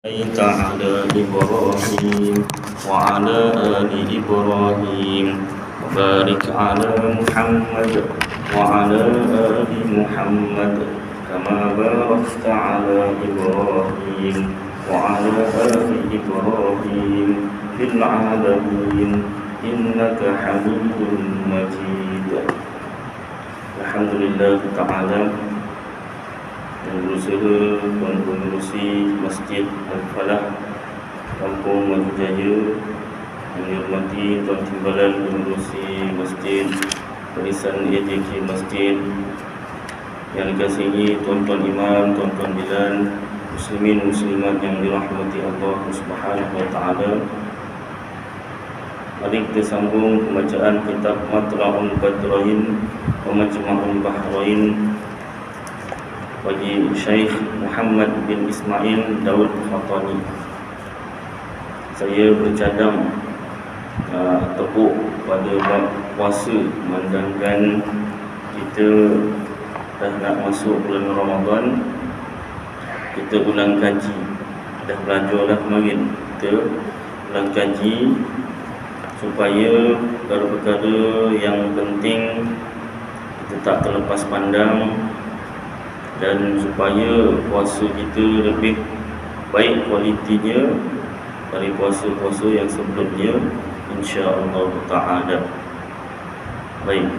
بارك على إبراهيم وعلى آل إبراهيم وبارك على محمد وعلى آل محمد كما باركت على إبراهيم وعلى آل إبراهيم في العالمين إنك حميد مجيد. الحمد لله تعالى yang berusaha Tuan Pengerusi Masjid Al-Falah Kampung Maju Jaya, yang dihormati Tuan Timbalan Pengerusi Masjid Barisan AJK Masjid, yang dikasihi Tuan-Tuan Imam, Tuan-Tuan Bilan, Muslimin Muslimat yang dirahmati Allah Subhanahu Wa Taala. Mari kita sambung pembacaan kitab Matla'ul Badrain wa Majma'ul Bahrain bagi Syekh Muhammad bin Ismail Daud Khatani. Saya bercadang tepuk pada bab puasa, memandangkan kita dah nak masuk bulan Ramadan, kita ulang kaji, dah belajar dah kemarin, kita ulang kaji supaya perkara-perkara yang penting kita tak terlepas pandang, dan supaya puasa kita lebih baik kualitinya dari puasa-puasa yang sebelumnya, insya-Allah ta'ala. Baik,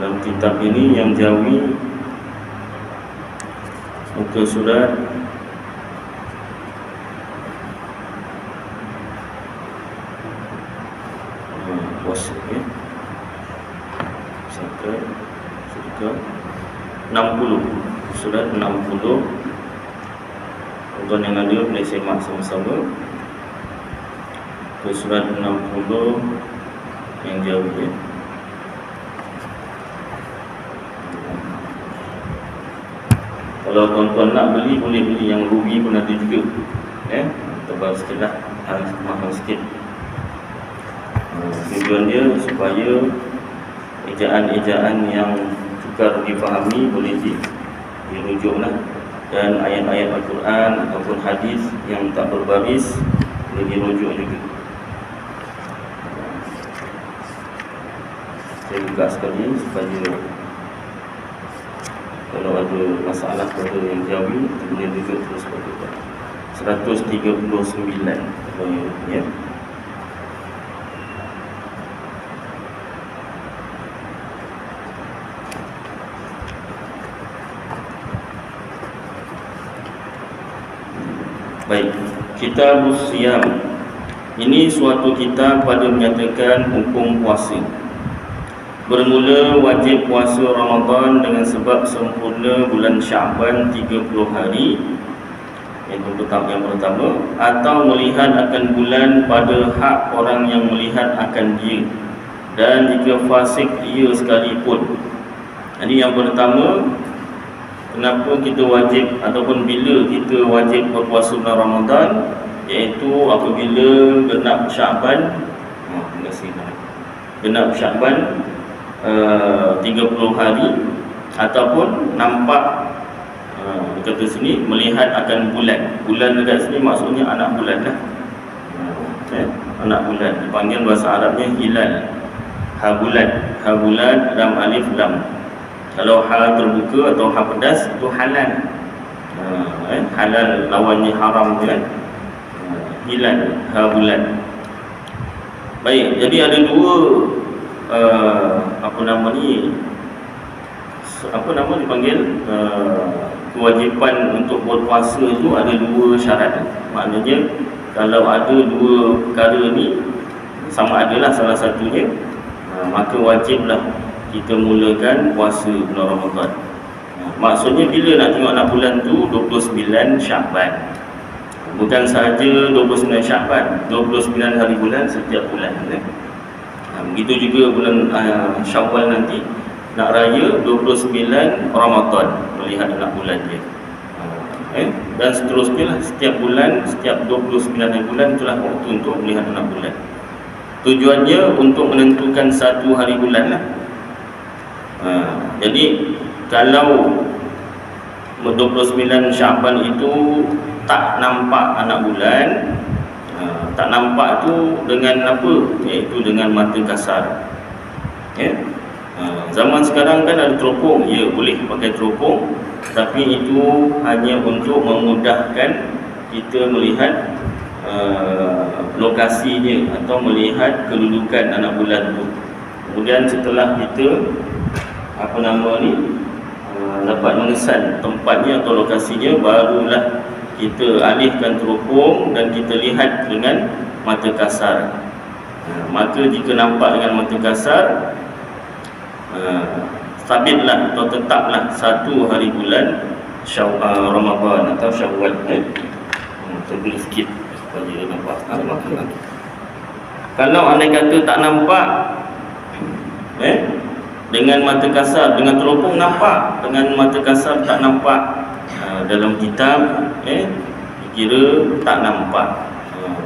dalam kitab ini yang Jawi, muka surat puasa ya, 60, surat 60. Tuan yang ada boleh semak sama-sama ke surat 60 yang jauh ya. Kalau tuan-tuan nak beli, boleh beli, yang rugi pun ada juga tebal sikit lah, mahal sikit. Tujuan dia supaya ejaan-ejaan yang sukar difahami boleh dirujuklah, dan ayat-ayat Al-Quran ataupun hadis yang tak berbaris boleh dirujuk juga. Saya buka sekali supaya kalau ada masalah pada yang Jawi boleh rujuk terus pada 139 ya. Baik, Kitabus Siyam. Ini suatu kitab pada menyatakan hukum puasa. Bermula wajib puasa Ramadan dengan sebab sempurna bulan Syaban 30 hari, iaitu petang yang pertama, atau melihat akan bulan pada hak orang yang melihat akan dia, dan jika fasik ia sekalipun. Jadi yang pertama, kenapa kita wajib ataupun bila kita wajib berpuasa bulan Ramadan, iaitu apabila genap Syaban, genap Syaban 30 hari, ataupun nampak kata sini melihat akan bulan. Bulan dekat sini maksudnya anak bulan lah. Anak bulan dipanggil bahasa Arabnya hilal. Ha bulan, lam alif lam. Kalau ha terbuka atau ha pedas itu halal. Halal lawannya haram kan. Hilal, ha bulan. Baik, jadi ada dua dipanggil kewajipan untuk berpuasa itu ada dua syarat. Maknanya kalau ada dua perkara ni sama adalah salah satunya, maka wajiblah kita mulakan puasa bulan Ramadan. Maksudnya bila nak tengok anak bulan tu 29 Syaban. Bukan sahaja 29 Syaban, 29 hari bulan setiap bulan. Begitu juga bulan Syawal nanti nak raya 29 Ramadan, melihat anak bulan dia. Dan seterusnya lah, setiap bulan, setiap 29 hari bulan itulah waktu untuk melihat anak bulan. Tujuannya untuk menentukan satu hari bulan lah. Jadi kalau 29 Syaban itu tak nampak anak bulan. Tak nampak tu dengan apa? Iaitu dengan mata kasar. Ya. Zaman sekarang kan ada teropong, ya boleh pakai teropong, tapi itu hanya untuk memudahkan kita melihat lokasinya atau melihat kedudukan anak bulan tu. Kemudian setelah kita dapat mengesan tempatnya atau lokasinya, barulah kita alihkan teropong dan kita lihat dengan mata kasar. Maka jika nampak dengan mata kasar, sabitlah atau tetaplah satu hari bulan Ramadan atau Syawal. Tebal sikit supaya nampak makanan. Kalau andai kata tak nampak dengan mata kasar, dengan teropong nampak, dengan mata kasar tak nampak, dalam kitab kira tak nampak,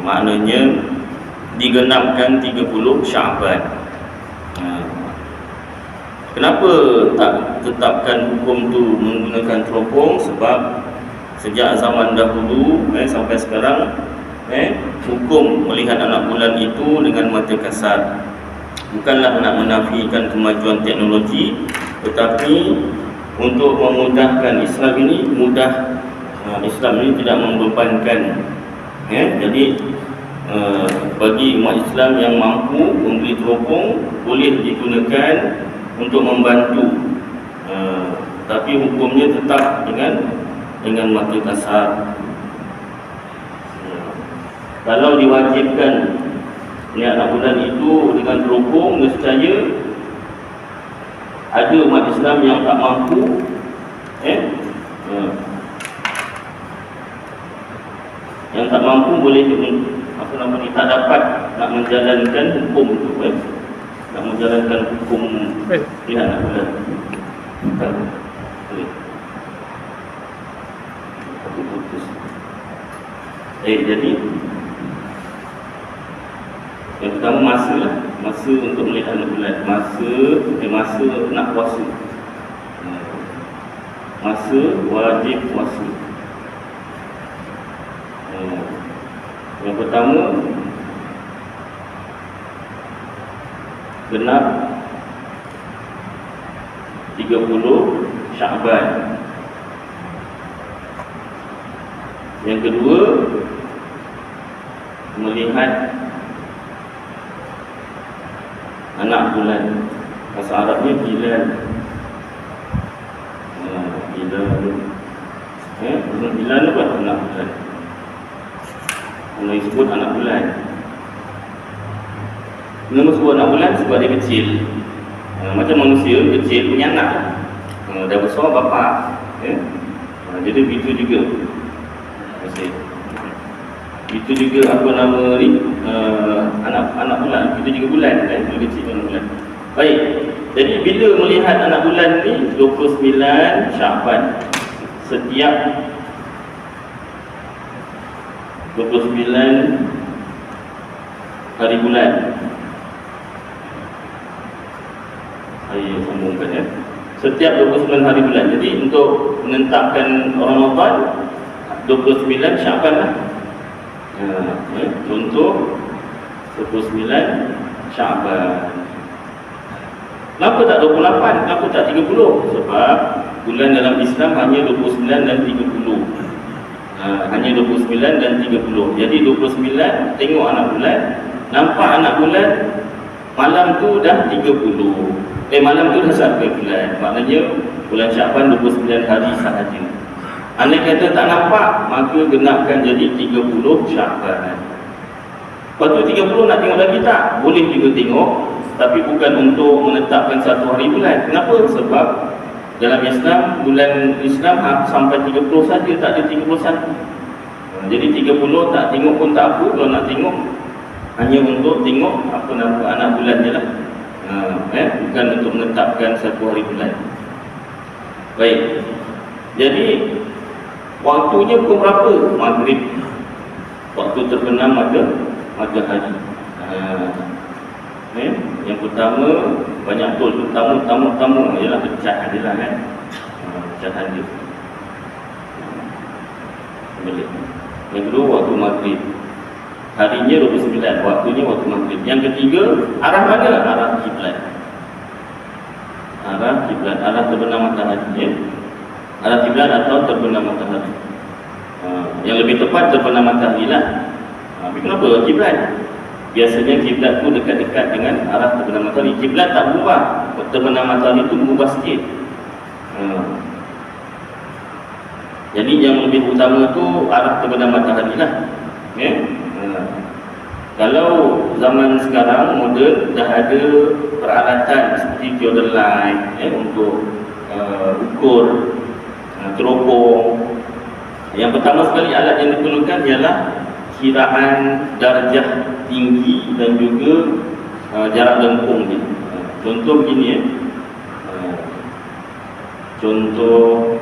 maknanya digenapkan 30 Syaban. Kenapa tak tetapkan hukum tu menggunakan teropong? Sebab sejak zaman dahulu sampai sekarang hukum melihat anak bulan itu dengan mata kasar. Bukanlah nak menafikan kemajuan teknologi, tetapi untuk memudahkan Islam ini mudah. Islam ini tidak membebankan. Jadi bagi umat Islam yang mampu membeli teropong, boleh digunakan untuk membantu, tapi hukumnya tetap dengan mata kasar. Kalau diwajibkan anak bulan itu dengan teropong, nescaya ada umat Islam yang tak mampu, yang tak mampu boleh tak dapat nak menjalankan hukum itu, nak menjalankan hukum anak bulan. Jadi yang pertama masa untuk melihat anak bulan, masa nak puasa, masa wajib puasa. Yang pertama, genap 30 Syaban. Yang kedua, melihat anak bulan. Bahasa Arabnya hilal. Hilal apa? Anak bulan. Kalau disebut anak bulan, kenapa sebut anak bulan? Sebab dia kecil. Macam manusia kecil punya anak, dah besar bapa. Jadi begitu juga. Itu juga anak bulan. Itu juga bulan kan, bila kecil anak bulan. Baik. Jadi bila melihat anak bulan ni 29 Syaban. Setiap 29 hari bulan. Saya sambungkan Setiap 29 hari bulan. Jadi untuk menetapkan Ramadan 29 Syaban lah. Contoh 29 Syaban. Kenapa tak 28? Kenapa tak 30? Sebab bulan dalam Islam hanya 29 dan 30. Hanya 29 dan 30. Jadi 29 tengok anak bulan, nampak anak bulan, malam tu dah 30. Malam tu dah sampai bulan. Maknanya bulan Syaban 29 hari sahaja. Andai kata tak nampak, maka genapkan jadi 30 Syaban. Lepas tu 30 nak tengok lagi tak? Boleh juga tengok, tapi bukan untuk menetapkan satu hari bulan. Kenapa? Sebab dalam Islam, bulan Islam sampai 30 saja, tak ada 31. Jadi 30 tak tengok pun tak apa. Kalau nak tengok, hanya untuk tengok anak bulan je lah. Bukan untuk menetapkan satu hari bulan. Baik. Jadi waktunya pukul berapa? Maghrib. Waktu terbenam matahari. Yang pertama, banyak betul tamu ialah pecahan dia lah kan. Pecahan dia. balik. Yang kedua waktu maghrib, harinya 29, waktunya waktu maghrib. Yang ketiga, arah mana? Arah kiblat. Arah kiblat, arah terbenam matahari, ya. Arah kiblat atau terbenam matahari. Yang lebih tepat terbenam matahari lah. Tapi kenapa kiblat? Biasanya kiblat tu dekat-dekat dengan arah terbenam matahari. Kiblat tak berubah, terbenam matahari tu berubah sikit. Jadi yang lebih utama tu arah terbenam matahari lah, ya. Kalau zaman sekarang moden dah ada peralatan seperti theodolite, ya, untuk ukur teropong. Yang pertama sekali alat yang diperlukan ialah kiraan darjah tinggi dan juga jarak lengkung dia. Contoh begini, ya. Contoh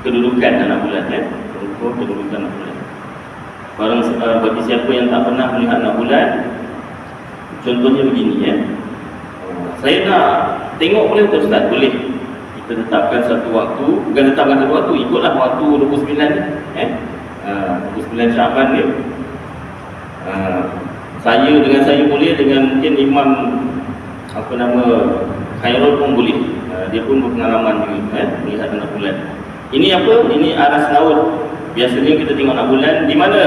kedudukan anak bulan, ya. Contoh kedudukan anak bulan. Bagi siapa yang tak pernah melihat anak bulan, contohnya begini, ya. Saya nak tengok boleh tak Ustaz? Boleh. Kita tetapkan satu waktu, bukan tetapkan satu waktu, ikutlah waktu 29 ni, 29 Syaban dia. Saya boleh, dengan mungkin Imam Khairul pun boleh. Dia pun berpengalaman juga, melihat anak bulan. Ini apa? Ini aras laut. Biasanya kita tengok anak bulan di mana?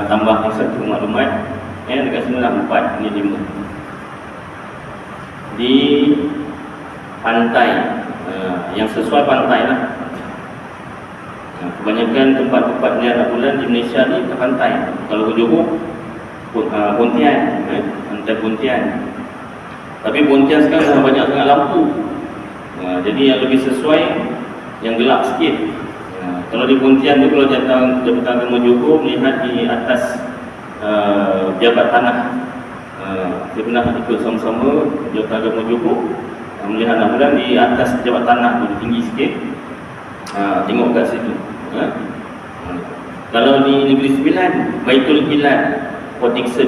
Tambah satu maklumat, dekat sini lah 4, ini 5. Di pantai, yang sesuai pantai lah. Kebanyakan tempat-tempat ni anak bulan di Malaysia ni ke pantai. Kalau ke Johor, Pontian, pantai Pontian. Tapi Pontian sekarang dah banyak sangat lampu. Jadi yang lebih sesuai yang gelap sikit. Kalau di Pontian tu, kalau Jabatan Agama Johor melihat di atas jabat tanah. Saya pernah ikut sama-sama Jabatan Agama Johor melihat anak bulan di atas jabat tanah tu, tinggi sikit. Tengok kat situ. Kalau di Negeri Sembilan, Baitul Hilal, Port Dickson.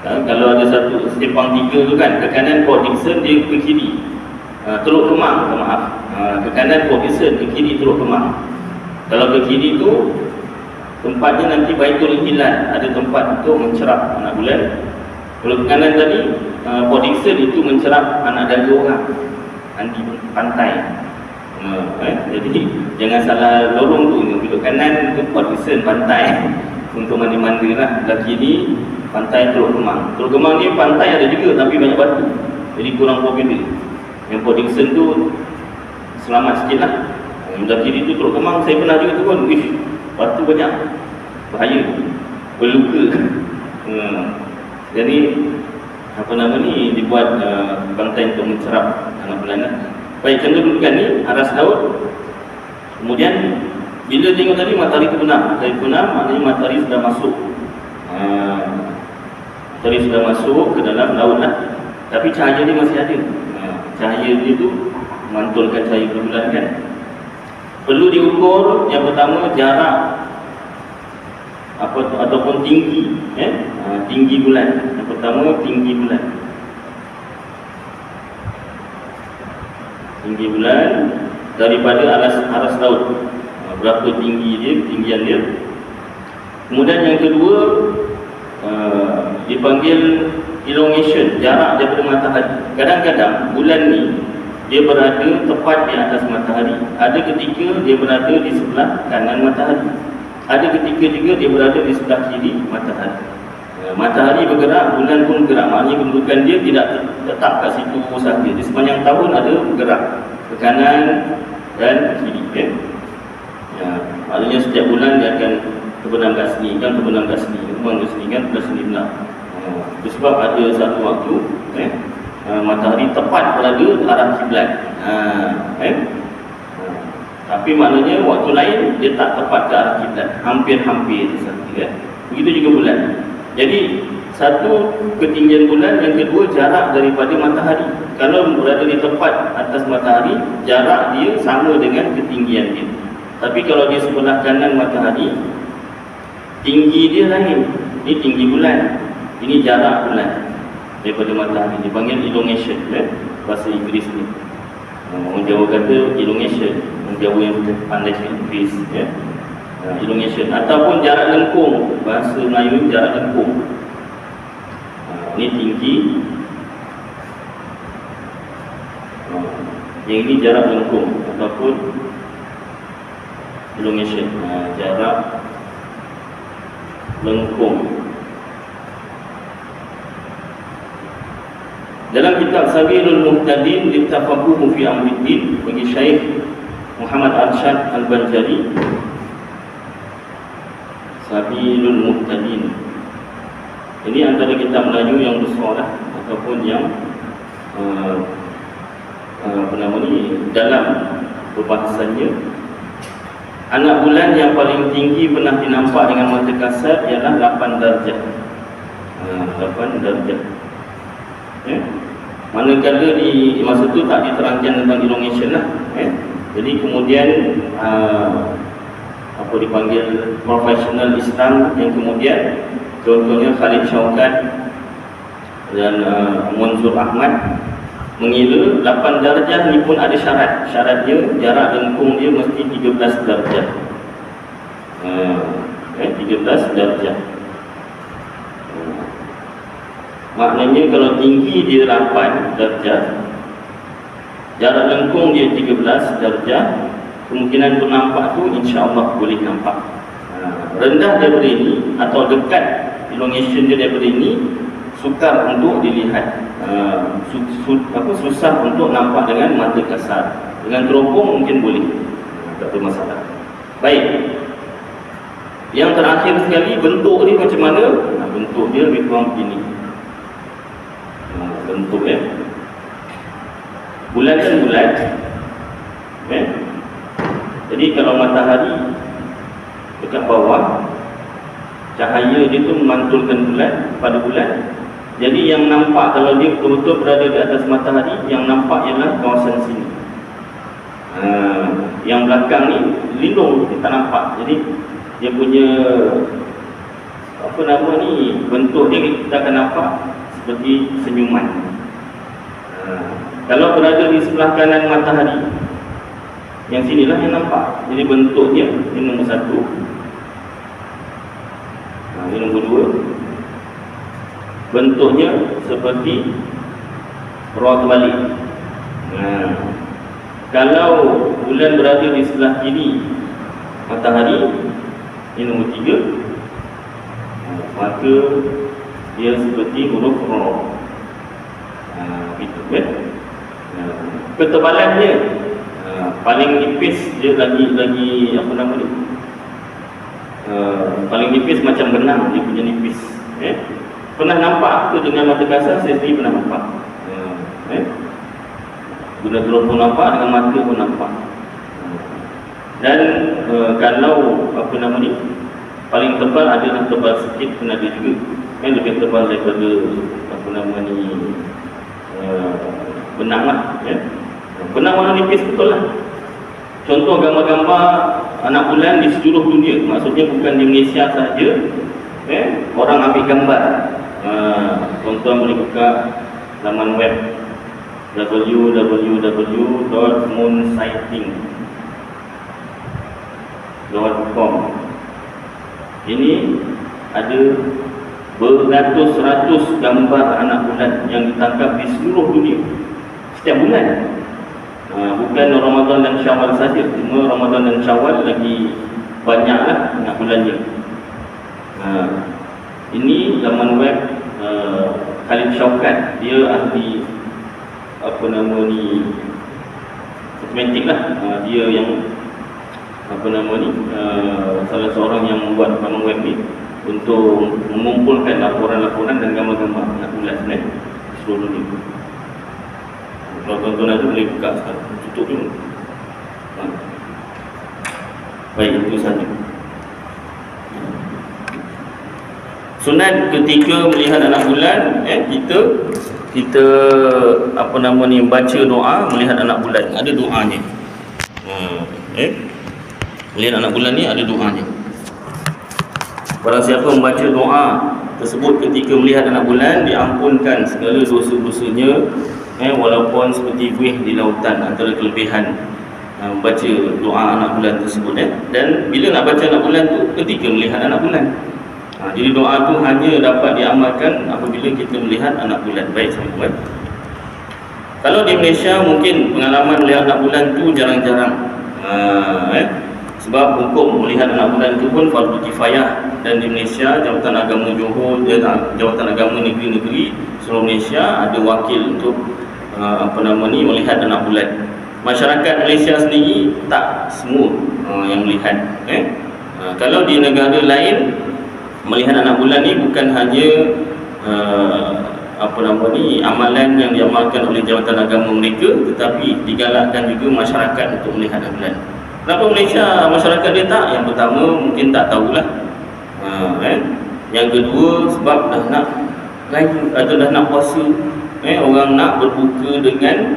Kalau ada satu Sepang 3 tu kan, ke kanan Port Dickson, dia ke kiri Teluk Kemang, maaf. Ke kanan Port Dickson, ke kiri Teluk Kemang. Kalau ke kiri tu tempatnya nanti Baitul Hilal, ada tempat untuk mencerap anak bulan. Kalau ke kanan tadi Port Dickson, itu mencerap anak dada orang nanti pantai. Jadi jangan salah lorong tu. Belok kanan itu Port Dickson, pantai untuk mandi-mandi lah. Belah kiri pantai Teluk Kemang. Teluk Kemang ni pantai ada juga, tapi banyak batu, jadi kurang popular. Yang Port Dickson tu selamat sikit lah. Belah kiri tu Teluk Kemang, saya pernah juga turun. Batu banyak, bahaya, berluka. Jadi dibuat pantai untuk mencerap anak bulan lah. Baik, kedudukan ni aras laut. Kemudian bila tengok tadi matahari terbenam, maknanya matahari sudah masuk. Matahari sudah masuk ke dalam laut lah. Tapi cahaya dia masih ada. Cahaya dia tu mantulkan cahaya bulan kan. Perlu diukur yang pertama jarak ataupun tinggi, tinggi bulan. Yang pertama tinggi bulan. Tinggi bulan daripada aras laut. Berapa tinggi dia, ketinggian dia. Kemudian yang kedua dipanggil elongation, jarak daripada matahari. Kadang-kadang bulan ni dia berada tepat di atas matahari. Ada ketika dia berada di sebelah kanan matahari. Ada ketika juga dia berada di sebelah kiri matahari. Matahari bergerak, bulan pun bergerak. Maknanya kedudukan dia tidak tetap kat situ sahaja. Di sepanjang tahun ada bergerak ke kanan dan ke kiri. Maknanya setiap bulan dia akan terbenam kat sini, kan terbenam kat sini, terbang kat sini, kan ke sini pula. Itu sebab ada satu waktu matahari tepat berada arah kiblat. Tapi maknanya waktu lain dia tak tepat ke arah kiblat, hampir-hampir saja kan. Begitu juga bulan. Jadi satu ketinggian bulan, yang kedua jarak daripada matahari. Kalau berada di tepat atas matahari, jarak dia sama dengan ketinggian dia. Tapi kalau dia sebelah kanan matahari, tinggi dia lain. Ini tinggi bulan, ini jarak bulan daripada matahari. Dipanggil elongation, bahasa Inggeris ni. Orang Jawa kata elongation, orang Jawa yang pandai increase, ya. Elongation ataupun jarak lengkung, bahasa Melayu jarak lengkung. Ini tinggi, yang ini jarak lengkung ataupun elongation, jarak lengkung. Dalam kitab Sabilul Muhtadin Littafaqquh fi Amriddin bagi Syekh Muhammad Arsyad Al-Banjari, Sabilul Muhtadin ini antara kitab Melayu yang besar lah, ataupun yang dalam perbahasannya. Anak bulan yang paling tinggi pernah dinampak dengan mata kasar ialah 8 darjah. 8 darjah. Ya. Manakala di masa itu tak diterangkan tentang elongation lah. Jadi kemudian apa dipanggil profesional Islam yang kemudian contohnya Khalid Syaukat dan Munzur Ahmad mengira 8 darjah ni pun ada syarat. Syaratnya jarak lengkung dia mesti 13 darjah. 13 darjah. Maknanya kalau tinggi dia 8 darjah, jarak lengkung dia 13 darjah, kemungkinan untuk nampak tu insya-Allah boleh nampak. Rendah daripada ini atau dekat elongation dia daripada ini sukar untuk dilihat. Susah untuk nampak dengan mata kasar. Dengan teropong mungkin boleh, tak ada masalah. Baik. Yang terakhir sekali, bentuk ni macam mana? Bentuk dia lebih kurang begini. Bentuk bulan kan bulan, jadi kalau matahari dekat bawah, cahaya dia tu memantulkan bulan pada bulan. Jadi yang nampak kalau dia betul-betul berada di atas matahari, yang nampak ialah kawasan sini. Yang belakang ni lindung, kita tak nampak. Jadi dia punya bentuk dia kita akan nampak seperti senyuman. Kalau berada di sebelah kanan matahari, yang sinilah yang nampak. Jadi bentuknya ini nombor 1, ini nombor 2. Bentuknya seperti roda terbalik. Kalau bulan berada di sebelah kiri matahari, ini nombor 3, maka dia seperti huruf Ra. Gitu kan? Ketebalannya paling nipis dia lagi paling nipis macam benang, dia punya nipis. Pernah nampak tu dengan mata kasar? Saya sendiri pernah nampak. Guna teropong nampak, dengan mata pun nampak. Dan kalau paling tebal adalah tebal sikit pun ada juga. Lebih tebal daripada benang lah. Benang warna nipis betul lah. Contoh gambar-gambar anak bulan di seluruh dunia, maksudnya bukan di Malaysia sahaja. Orang ambil gambar. Tuan-tuan boleh buka laman web www.moonsighting.com. Ini ada beratus-ratus gambar anak bulan yang ditangkap di seluruh dunia setiap bulan. Bukan Ramadan dan Syawal saja, cuma Ramadan dan Syawal lagi banyaklah anak bulannya. Ini laman web Khalid Syaukat, dia ahli matematik lah. Dia yang salah seorang yang membuat laman web ni untuk mengumpulkan laporan-laporan dan gambar-gambar anak bulan di seluruh dunia. Kalau tuan-tuan ada boleh buka sekarang, tutup dulu. Baik, itu saja. Sunat ketika melihat anak bulan, kita baca doa melihat anak bulan. Ada doanya. Melihat anak bulan ni ada doanya. Barang siapa membaca doa tersebut ketika melihat anak bulan, diampunkan segala dosa-dosanya walaupun seperti buih di lautan, antara kelebihan baca doa anak bulan tersebut. Dan bila nak baca anak bulan tu, ketika melihat anak bulan. Jadi doa tu hanya dapat diamalkan apabila kita melihat anak bulan. Baik, sahabat. Kalau di Malaysia mungkin pengalaman melihat anak bulan tu jarang-jarang. Sebab hukum melihat anak bulan tu pun fardu kifayah, dan di Malaysia Jabatan Agama Johor, Jabatan Agama Negeri-Negeri seluruh Malaysia ada wakil untuk melihat anak bulan. Masyarakat Malaysia sendiri tak semua yang melihat. Kalau di negara lain, melihat anak bulan ni bukan hanya amalan yang diamalkan oleh jabatan agama mereka, tetapi digalakkan juga masyarakat untuk melihat anak bulan. Kenapa Malaysia masyarakat dia tak? Yang pertama mungkin tak tahulah. Yang kedua sebab dah nak raya atau dah nak puasa. Orang nak berbuka dengan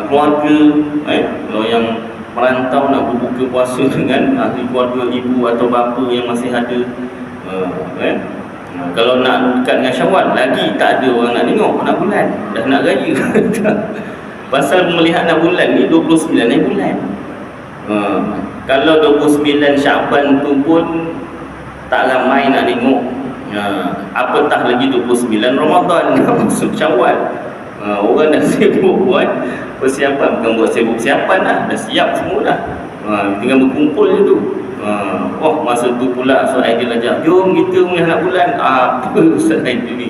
keluarga. Kalau yang merantau nak berbuka puasa dengan ahli keluarga, ibu atau bapa yang masih ada. Kalau nak dekat dengan Syawal, lagi tak ada orang nak tengok anak bulan, dah nak raya. Pasal melihat anak bulan ni 29 bulan. Kalau 29 Syaban tu pun tak ramai nak tengok. Apatah lagi 29 Ramadan masuk Syawal. Orang dah sibuk buat persiapan, bukan buat sibuk persiapan dah siap semua dah. Tinggal berkumpul je tu. Masa tu pula Ustaz Aidil ajak, jom kita melihat anak bulan. Apa Ustaz Aidil ni?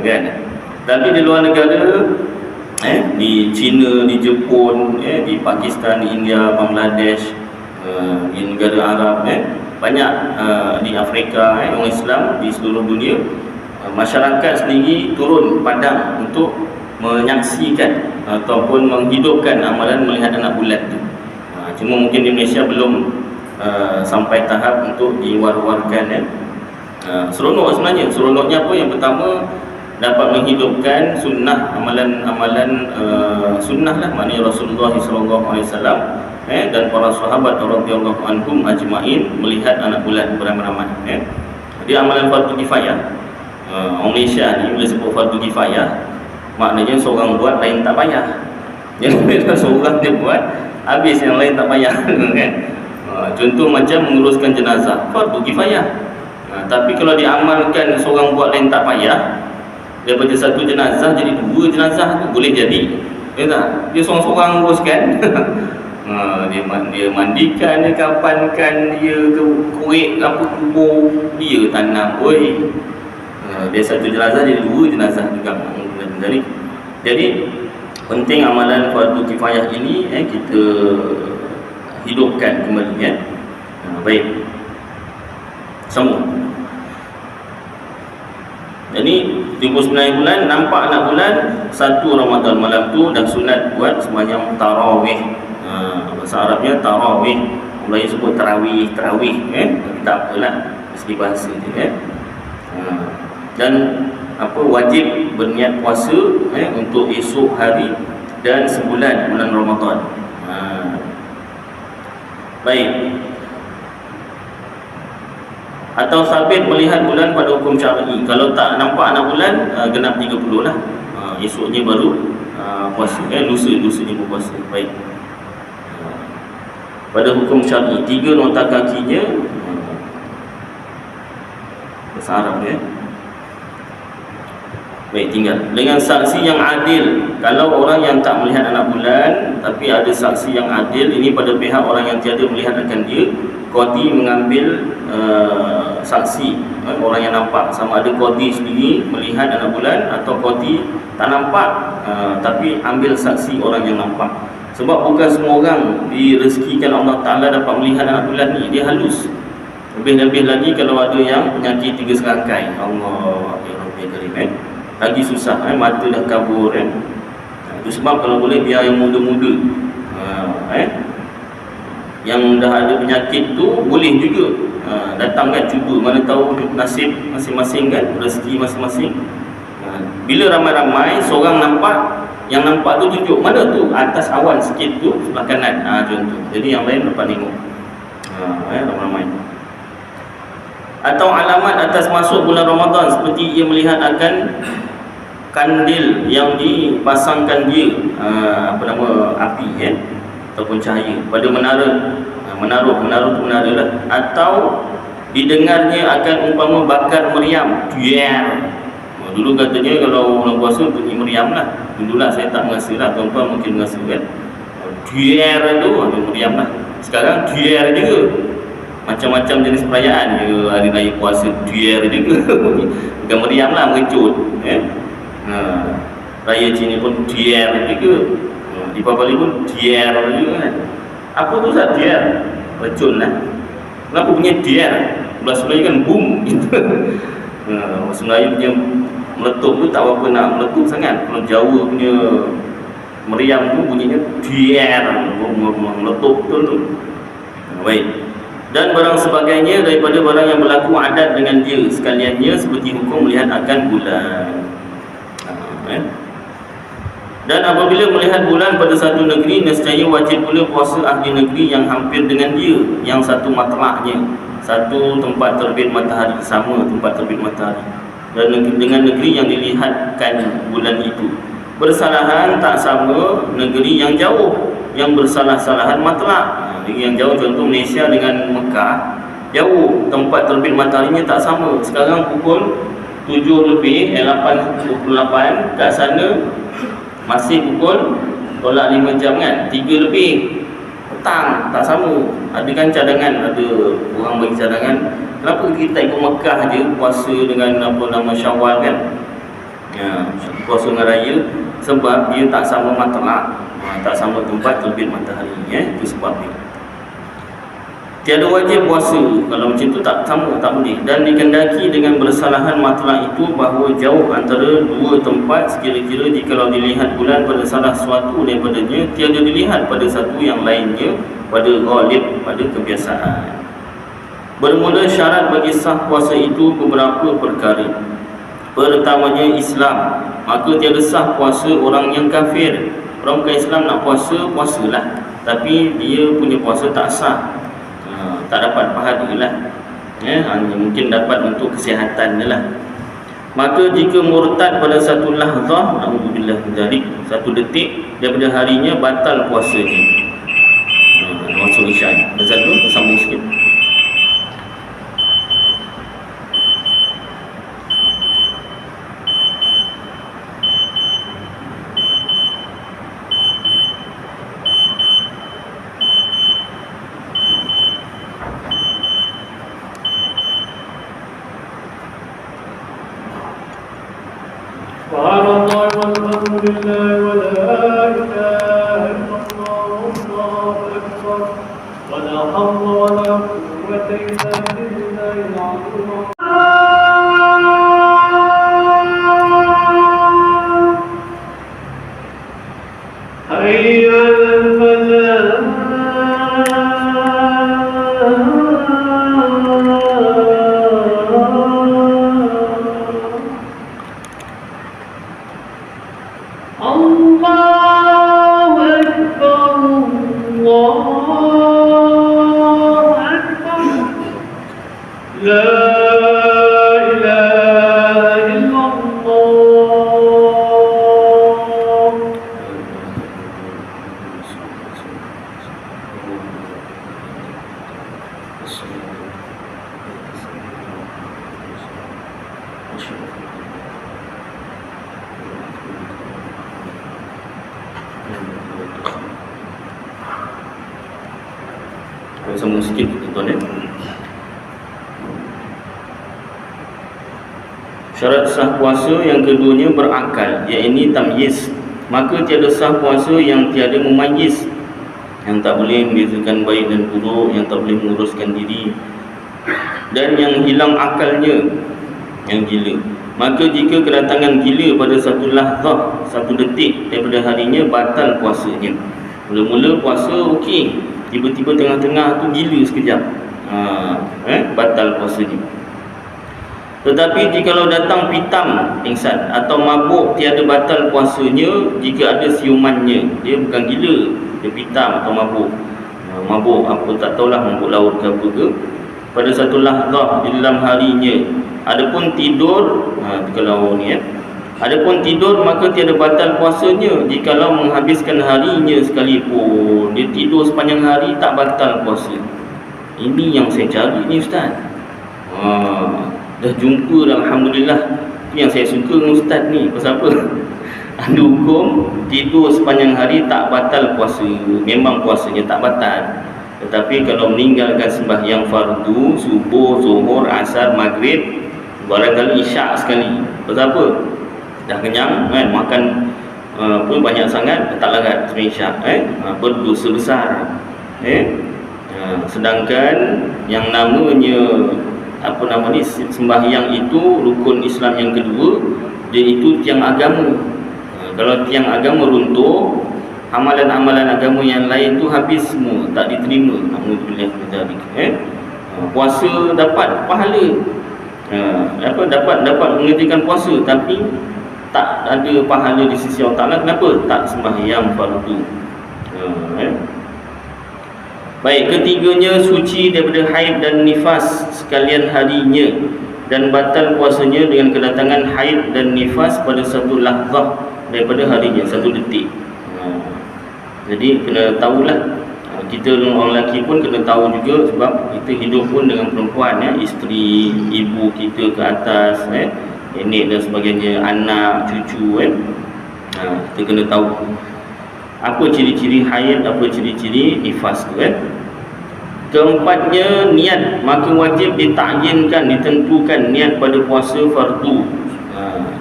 Kan? Tapi di luar negara, di China, di Jepun, di Pakistan, di India, Bangladesh, di negara Arab, banyak di Afrika, orang Islam di seluruh dunia, masyarakat sendiri turun padang untuk menyaksikan ataupun menghidupkan amalan melihat anak bulan tu. Cuma mungkin di Malaysia belum sampai tahap untuk diwar-warkan. Seronok sebenarnya. Seronoknya apa? Yang pertama, dapat menghidupkan sunnah, amalan-amalan sunnah lah, maknanya Rasulullah SAW dan para sahabat radhiyallahu anhum ajma'in melihat anak bulan beramai-ramai. Dia amalan fardu kifayah. Orang Malaysia ni bila sebut fardu kifayah, maknanya seorang buat, lain tak payah. Jadi seorang dia buat, habis yang lain tak payah. Kan? Contoh macam menguruskan jenazah, fardu kifayah. Tapi kalau diamalkan seorang buat, lain tak payah, daripada satu jenazah jadi dua jenazah tu boleh jadi. Dia seorang-seorang uruskan. Dia mandikan, dia kapankan, dia kurik apa kubur, dia tanam. Dia satu jenazah jadi dua jenazah juga. Jadi penting amalan fardu kifayah ini kita hidupkan kembali. Baik, semua. Jadi 39 bulan nampak anak bulan 1 Ramadan malam tu, dan sunat buat sembahyang tarawih. Bahasa Arabnya tarawih, Melayu sebut tarawih. Tak apalah, segi bahasa je. Dan wajib berniat puasa untuk esok hari dan sebulan bulan Ramadan. Baik. Atau sabit melihat bulan pada hukum syar'i. Kalau tak nampak anak bulan, genap 30 lah. Esoknya baru puasa. Lusa-lusanya berpuasa. Baik. Pada hukum syar'i, 3 nota kakinya bahasa Arab Baik, tinggal dengan saksi yang adil. Kalau orang yang tak melihat anak bulan, tapi ada saksi yang adil, ini pada pihak orang yang tiada melihat akan dia, qadi mengambil saksi orang yang nampak, sama ada qadi sendiri melihat anak bulan atau qadi tak nampak, tapi ambil saksi orang yang nampak. Sebab bukan semua orang direzekikan Allah Ta'ala dapat melihat anak bulan ni. Dia halus. Lebih-lebih lagi kalau ada yang penyakit 3 serangkai. Allah ya Rabbi Karim, lagi susah, mata dah kabur. Itu sebab kalau boleh biar yang muda-muda, yang dah ada penyakit tu boleh juga datang kan, cuba. Mana tahu nasib masing-masing kan, rezeki masing-masing. Bila ramai-ramai seorang nampak, yang nampak tu tunjuk mana tu atas awan sikit tu sebelah kanan, contoh. Jadi yang lain dapat tengok. Ramai-ramai. Atau alamat atas masuk bulan Ramadan, seperti ia melihat akan kandil yang dipasangkan dia api ataupun cahaya pada menara. Menara tu menara lah. Atau didengarnya akan umpama bakar meriam. Dulu katanya kalau bulan puasa bunyi meriam lah. Dululah saya tak merasa lah, tuan-tuan mungkin merasa kan. Duer tu ada meriam lah. Sekarang duer juga. Macam-macam jenis perayaan je hari raya puasa, duer juga. Bukan meriam lah, mengecut. Raya Cina pun duer juga. Di Bali pun duer juga kan. Apa tu Ustaz duer? Recun lah. Kenapa punya duer? Bahasa Melayu kan boom gitu. Bahasa Melayu punya meletup tu tak apa nak meletup sangat. Kalau Jawa punya meriam tu bunyinya duer, meletup betul tu. Baik. Dan barang sebagainya daripada barang yang berlaku adat dengan dia sekaliannya, seperti hukum melihat akan bulan. Dan apabila melihat bulan pada satu negeri, nescaya wajib pula puasa ahli negeri yang hampir dengan dia, yang satu matlaknya, satu tempat terbit matahari, sama tempat terbit matahari, dan dengan negeri yang dilihatkan bulan itu. Bersalahan tak sama negeri yang jauh, yang bersalah-salahan matlak. Negeri yang jauh contoh Malaysia dengan Mekah, jauh tempat terbit mataharinya tak sama. Sekarang pukul 7 lebih, 8.28, kat sana masih pukul tolak 5 jam kan, 3 lebih petang, tak sama. Ada kan cadangan, ada orang bagi cadangan. Kenapa kita ikut Mekah je puasa dengan Syawal kan, puasa dengan raya? Sebab dia tak sama matlak, tak sama tempat terbit matahari, itu sebabnya. Tiada wajib puasa kalau macam tu, tak sama, tak boleh. Dan dikendaki dengan bersalahan matlak itu bahawa jauh antara dua tempat, sekira-kira jikalau dilihat bulan pada salah suatu daripadanya, tiada dilihat pada satu yang lainnya pada ghalib, pada kebiasaan. Bermula syarat bagi sah puasa itu beberapa perkara. Pertamanya Islam, maka tiada sah puasa orang yang kafir. Orang bukan Islam nak puasa, puasalah, tapi dia punya puasa tak sah, tak dapat pahala lah, hanya mungkin dapat untuk kesihatan je lah. Maka jika murtad pada satu lahzah, na'udzubillah min dzalik, satu detik daripada harinya, batal puasanya. Masuk isyak ni, azan tu sambung sikit. Sambung sikit tuan-tuan. Syarat sah puasa yang keduanya berakal, iaitu tamyiz. Maka tiada sah puasa yang tiada memayyiz, yang tak boleh membezakan baik dan buruk, yang tak boleh menguruskan diri, dan yang hilang akalnya, yang gila. Maka jika kedatangan gila pada satu lahzah, satu detik daripada harinya, batal puasanya. Mula-mula puasa okey, tiba-tiba tengah-tengah tu gila sekejap, batal puasanya. Tetapi jikalau datang pitam, pingsan atau mabuk, tiada batal puasanya jika ada siumannya. Dia bukan gila, dia pitam atau mabuk. Mabuk apa tak tahulah, mabuk laut ke apa ke, pada satu lahzah di dalam harinya. Adapun tidur, kalau ni Adapun tidur maka tiada batal puasanya jikalau menghabiskan harinya sekalipun. Dia tidur sepanjang hari tak batal puasa. Ini yang saya cari ni ustaz. Dah jumpa dah, alhamdulillah. Ini yang saya suka dengan ustaz ni. Pasal apa? Ada hukum tidur sepanjang hari tak batal puasa. Memang puasanya tak batal. Tetapi kalau meninggalkan sembahyang fardu, subuh, zuhur, asar, maghrib, barangkali isyak sekali. Pasal apa? Dah kenyang kan, makan pun banyak sangat, tak larat sembahyang isyak berdosa besar. Sedangkan yang namanya sembahyang itu rukun Islam yang kedua, dia itu tiang agama. Kalau tiang agama runtuh, amalan-amalan agama yang lain tu habis semua, tak diterima. Alhamdulillah kita puasa dapat pahala, dapat mengerjakan puasa, tapi tak ada pahala di sisi Allah Ta'ala. Kenapa? Tak sembahyang fardu. Baik, ketiganya suci daripada haid dan nifas sekalian harinya, dan batal puasanya dengan kedatangan haid dan nifas pada satu lahzah daripada harinya, satu detik. Jadi kena tahulah, kita orang lelaki pun kena tahu juga, sebab kita hidup pun dengan perempuan, isteri, ibu kita ke atas, nenek dan sebagainya, anak, cucu, kita kena tahu apa ciri-ciri haid, apa ciri-ciri nifas tu. Keempatnya, niat. Maka wajib ditakyinkan, ditentukan niat pada puasa fardu.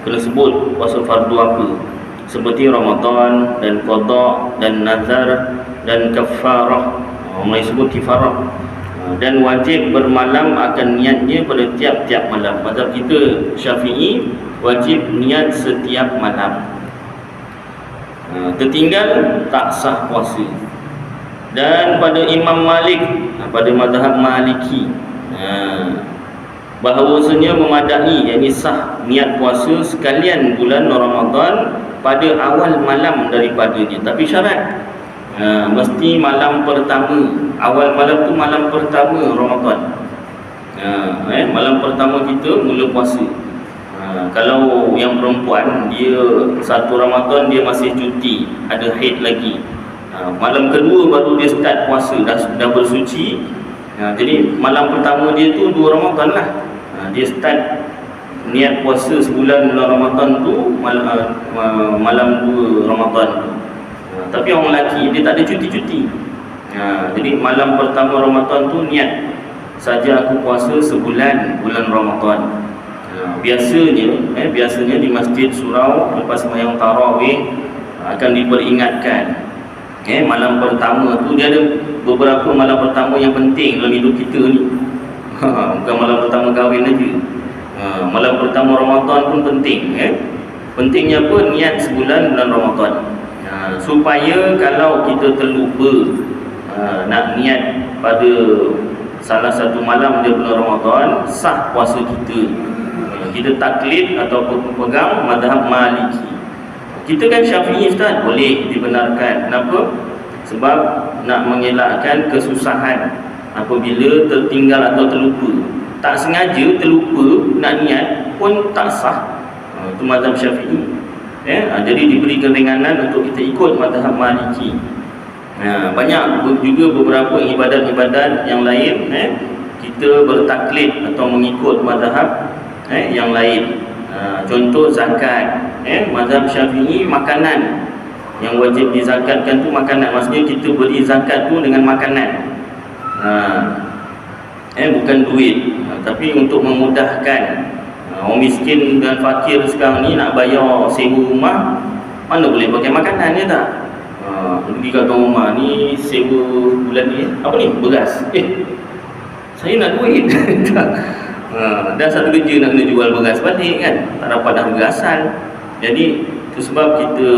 Kena sebut puasa fardu apa, seperti Ramadan dan qada dan nazar dan kafarah. Mereka sebut kifarah. Dan wajib bermalam akan niatnya pada tiap-tiap malam. Mazhab kita Syafi'i wajib niat setiap malam. Tertinggal tak sah puasa. Dan pada Imam Malik, pada mazhab Maliki, bahawasanya memadai, yakni sah niat puasa sekalian bulan Ramadan pada awal malam daripadanya. Tapi syarat mesti malam pertama. Awal malam tu malam pertama Ramadan. Malam pertama kita mula puasa. Kalau yang perempuan, dia satu Ramadan dia masih cuti, ada haid lagi, malam kedua baru dia start puasa, dah bersuci. Jadi malam pertama dia tu 2 Ramadan lah. Dia start niat puasa sebulan Ramadan tu malam 2 Ramadan tu. Tapi orang lelaki dia tak ada cuti-cuti. Jadi malam pertama Ramadan tu niat, saja aku puasa sebulan bulan Ramadan. Biasanya di masjid surau lepas sembahyang tarawih akan diperingatkan. Malam pertama tu dia ada beberapa malam pertama yang penting dalam hidup kita ni. Bukan malam pertama kahwin aja. Malam pertama Ramadan pun penting. Pentingnya apa? Niat sebulan bulan Ramadan. Supaya kalau kita terlupa nak niat pada salah satu malam dia bulan Ramadan, sah puasa kita. Kita taklid atau pegang mazhab Maliki. Kita kan Syafi'i ustaz, boleh dibenarkan. Kenapa? Sebab nak mengelakkan kesusahan apabila tertinggal atau terlupa. Tak sengaja terlupa nak niat pun tak sah. Itu mazhab Syafi'i. Jadi diberi keringanan untuk kita ikut mazhab Maliki. Banyak juga beberapa ibadat-ibadat yang lain kita bertaklid atau mengikut mazhab yang lain. Contoh zakat. Mazhab Syafi'i makanan yang wajib dizakatkan tu makanan. Maksudnya kita beri zakat tu dengan makanan, bukan duit. Tapi untuk memudahkan orang miskin dan fakir sekarang ni nak bayar sewa rumah, mana boleh pakai makanan, ya tak? Pergi kat rumah ni, sewa bulan ni apa ni? Beras. Saya nak duit. Dah satu kerja nak kena jual beras balik kan, tak dapat dah berasan. Jadi itu sebab kita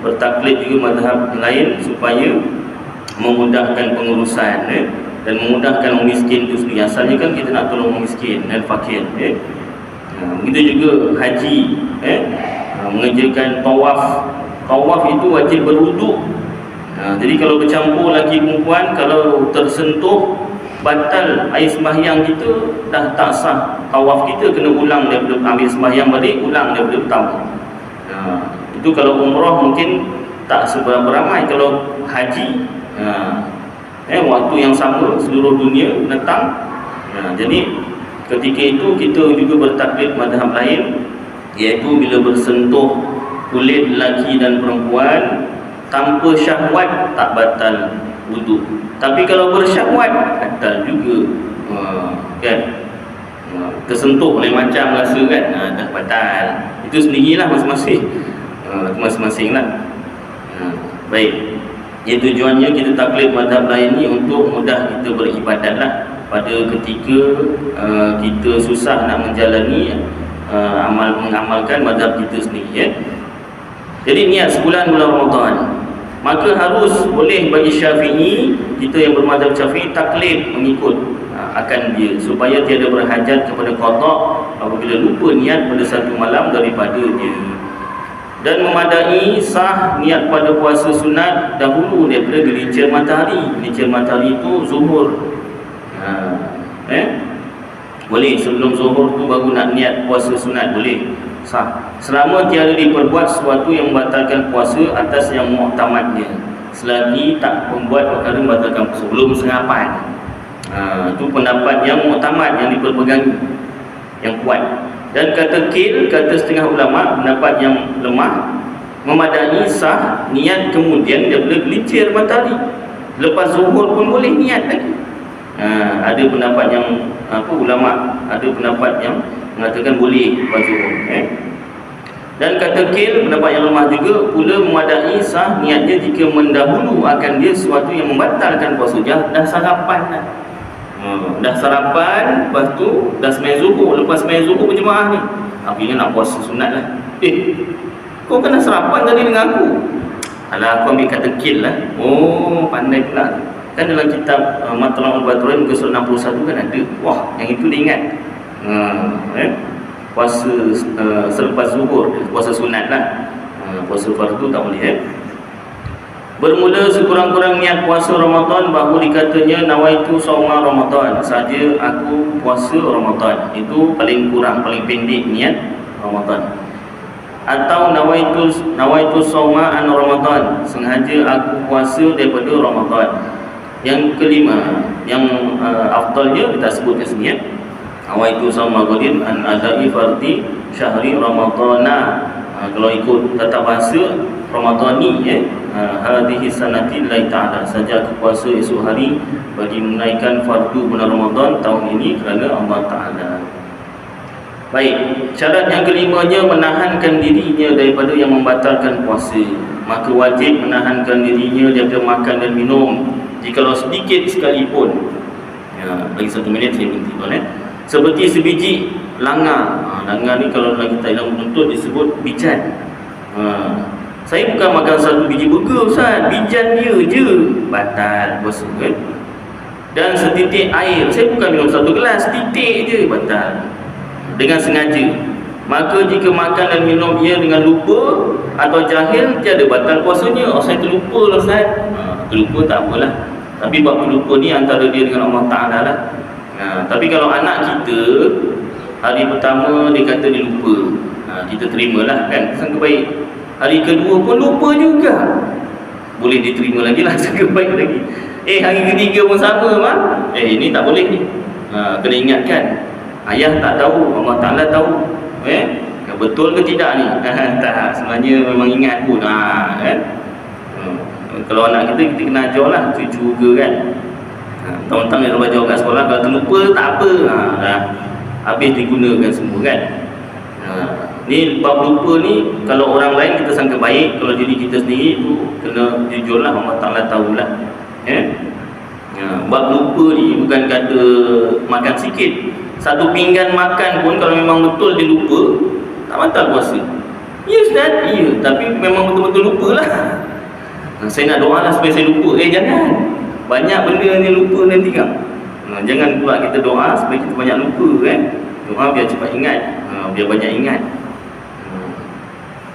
bertaklid juga mazhab lain supaya memudahkan pengurusan dan memudahkan orang miskin itu sendiri. Asalnya kan kita nak tolong orang miskin dan fakir. Begitu juga haji, mengerjakan tawaf. Tawaf itu wajib berwuduk. Jadi kalau bercampur lelaki perempuan, kalau tersentuh batal air sembahyang kita, dah tak sah tawaf kita, kena ulang daripada ambil sembahyang balik, ulang daripada pertama. Itu kalau umrah mungkin tak seberapa ramai. Kalau haji, waktu yang sama seluruh dunia datang. Jadi ketika itu kita juga bertaklid mazhab lain, iaitu bila bersentuh kulit lelaki dan perempuan tanpa syahwat tak batal wuduk. Tapi kalau bersyahwat batal juga. Kan? Tersentuh oleh macam rasa kan, dah batal. Itu sendirilah masing-masing lah. Baik. Ia tujuannya kita taklid mazhab lain ni untuk mudah kita beribadat lah pada ketika kita susah nak menjalani mengamalkan mazhab kita sendiri, ya. Jadi niat sebulan bulan Ramadan, maka harus boleh bagi Syafi'i, kita yang bermazhab Syafi'i, taklid mengikut akan dia, supaya tiada berhajat kepada qada apabila lupa niat pada satu malam daripada dia. Dan memadai sah niat pada puasa sunat dahulu daripada gelincir matahari. Gelincir matahari itu zuhur. Boleh sebelum zuhur tu baru nak niat puasa sunat, boleh, sah. Selama tiada diperbuat sesuatu yang membatalkan puasa atas yang muktamadnya, selagi tak membuat perkara membatalkan puasa sebelum sarapan. Itu pendapat yang muktamad, yang diperpegangi, yang kuat. Dan kata kil, kata setengah ulama, pendapat yang lemah, memadai sah niat kemudian daripada gelincir matahari. Lepas zuhur pun boleh niat lagi. Ada pendapat yang ulama, ada pendapat yang mengatakan boleh lepas zuhur. Dan kata kil, pendapat yang lemah juga pula, memadai sah niatnya jika mendahulu akan dia sesuatu yang membatalkan puasa. Dah sarapan dah. Dah sarapan, lepas tu dah sembahyang zuhur. Lepas sembahyang zuhur berjemaah ni, akhirnya nak puasa sunat lah. Kau kena sarapan tadi dengan aku. Alah, aku ambil kata kil lah. Oh, pandai pula. Kan dalam kitab Matla'ul Baturin muka surat 61 kan ada. Wah, yang itu dia ingat. Puasa selepas zuhur, puasa sunat lah. Puasa fardu tak boleh. Bermula sekurang-kurang niat puasa Ramadan, bahawa dikatanya nawaitu sauma Ramadan, saja aku puasa Ramadan. Itu paling kurang, paling pendek niat Ramadan. Atau nawaitu sauma an Ramadan, sengaja aku puasa daripada Ramadan. Yang kelima, yang afdalnya kita sebutkan sini, ya. Nawaitu sauma ghadin an adai fardi syahri Ramadana. Kalau ikut tata bahasa Ramadhani, hadhihi sanati lillahi ta'ala, saja aku puasa esok hari bagi menunaikan fardu bulan Ramadan tahun ini kerana Allah Ta'ala. Baik, syarat yang kelimanya menahankan dirinya daripada yang membatalkan puasa. Maka wajib menahankan dirinya daripada makan dan minum, jikalau sedikit sekalipun. Lagi 1 minit saya berhenti, tuan. Seperti sebiji langa. Langa ni kalau dalam kitab ilmu menuntut disebut bijan. Saya bukan makan satu biji burger, Ustaz, bijan dia je, batal puasa, kan? Dan setitik air, saya bukan minum satu gelas, titik je, batal dengan sengaja. Maka jika makan dan minum ia dengan lupa atau jahil, tiada batal puasanya. Saya terlupa lah, Ustaz. Terlupa tak apalah, tapi bab terlupa ni antara dia dengan Allah Ta'ala lah. Tapi kalau anak kita hari pertama dia kata dia lupa, kita terimalah, kan, sangka baik. Hari kedua pun lupa juga, boleh diterima lagi lah, sangka baik lagi. Hari ketiga pun sama, Mak. Ini tak boleh ni. Kena ingatkan, ayah tak tahu, Allah Ta'ala tahu. Betul ke tidak ni? Tak, sebenarnya memang ingat pun, kan. Kalau anak kita kena ajar lah, cucu ke, kan. Tahun-tahun yang belajar kat sekolah, kalau terlupa tak apa, dah habis digunakan semua, kan. Ni bab lupa ni, kalau orang lain kita sangka baik, kalau diri kita sendiri tu kena jujurlah, Allah Ta'ala tahulah. Bab lupa ni bukan kata makan sikit. Satu pinggan makan pun kalau memang betul dia lupa, tak batal puasa. Ya, Ustaz, ya, tapi memang betul-betul lupa lah. Saya nak doa lah supaya saya lupa. Jangan, banyak benda ni lupa nanti, kan. Jangan pula kita doa supaya kita banyak lupa, kan. Doa biar cepat ingat, biar banyak ingat.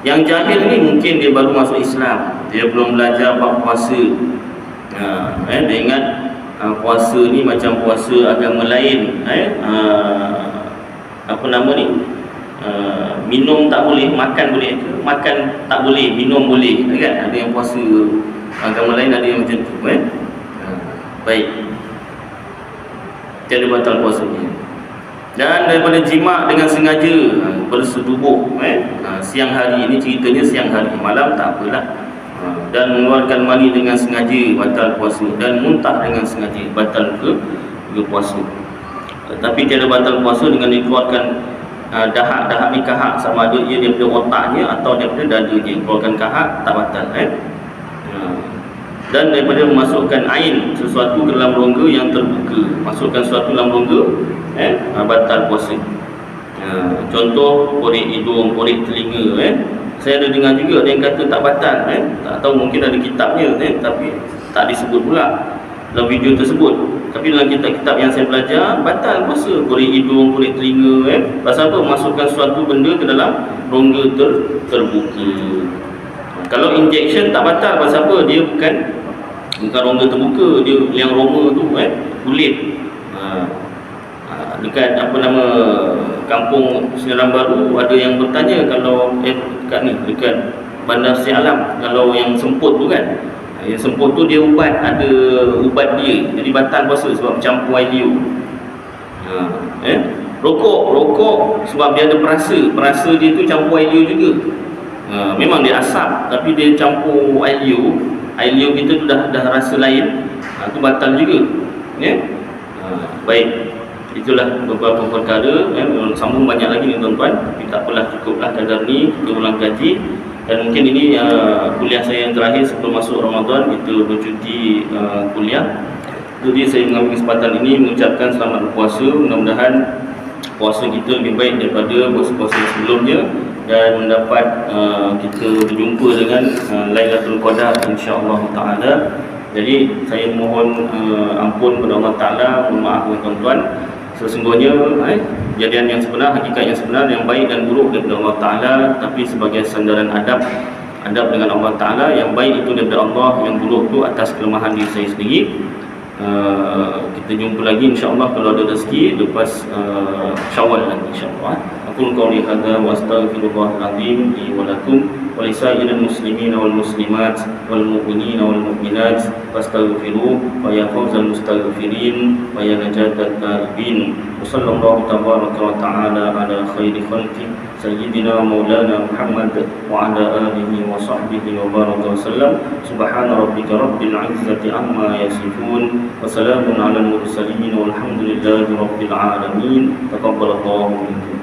Yang jahil ni mungkin dia baru masuk Islam, dia belum belajar bab puasa. Dia ingat puasa ni macam puasa agama lain, apa nama ni, minum tak boleh, makan boleh ke? Makan tak boleh, minum boleh, kan? Ada yang puasa agama lain, ada yang macam tu, baik, tiada batal puasanya. Dan daripada jima' dengan sengaja, bersetubuh siang hari, ini ceritanya siang hari, malam tak apalah. Dan mengeluarkan mani dengan sengaja, batal puasa. Dan muntah dengan sengaja, batal ke puasa. Tapi tiada batal puasa dengan dikeluarkan dahak ni, kahak, sama ada ia daripada otaknya atau daripada dadanya. Keluarkan kahak tak batal, Dan daripada memasukkan ain, sesuatu ke dalam rongga yang terbuka, masukkan sesuatu dalam rongga, batal puasa. Contoh korek hidung, korek telinga, saya ada dengar juga ada yang kata tak batal, tak tahu, mungkin ada kitabnya, tapi tak disebut pula dalam video tersebut. Tapi dalam kitab-kitab yang saya belajar, batal puasa korek hidung, korek telinga, pasal apa? Masukkan suatu benda ke dalam rongga terbuka. Kalau injection tak batal, pasal apa? Dia bukan rongga terbuka, dia liang roma tu, kulit. Dekat apa nama kampung Sendirian Baru, ada yang bertanya kalau dekat Bandar Sri Alam, kalau yang semput tu kan, yang semput tu dia ubat, ada ubat dia, jadi batal puasa sebab campur air liur. Rokok sebab dia ada perasa dia tu campur air liur juga. Memang dia asap, tapi dia campur air liur kita tu dah rasa lain, tu batal juga, baik. Itulah beberapa perkara, sambung banyak lagi ni tuan-tuan, tapi tak apalah, cukuplah kadar ni, kita ulang kaji. Dan mungkin ini kuliah saya yang terakhir sebelum masuk Ramadan, kita bercuti kuliah. Jadi saya mengambil kesempatan ini mengucapkan selamat berpuasa. Mudah-mudahan puasa kita lebih baik daripada puasa-puasa sebelumnya, dan mendapat kita berjumpa dengan Lailatul Qadar insya-Allah taala. Jadi saya mohon ampun kepada Allah Taala, mohon maaf kepada tuan-tuan. Sesungguhnya kejadian yang sebenar, hakikat yang sebenar, yang baik dan buruk daripada Allah Ta'ala, tapi sebagai sandaran adab dengan Allah Ta'ala. Yang baik itu daripada Allah, yang buruk itu atas kelemahan diri saya sendiri. Kita jumpa lagi insya-Allah kalau ada rezeki lepas Syawal lagi insya-Allah. Aku qauli hadza wa astaghfirullahal azim li wa lakum wa lisairil muslimin wal muslimat wal mu'minina wal mu'minat fastaghfiruhu wa ya fawzal mustaghfirin wa ya najatat taibin. Sallallahu tabaraka wa ta'ala ala khairi khalqi sayyidina maulana Muhammad wa ala alihi wa sahbihi wa baraka wasallam. Subhana rabbika rabbil izzati amma yasifun wa salamun alal mursalin walhamdulillahi rabbil alamin. Taqabbalallahu minkum.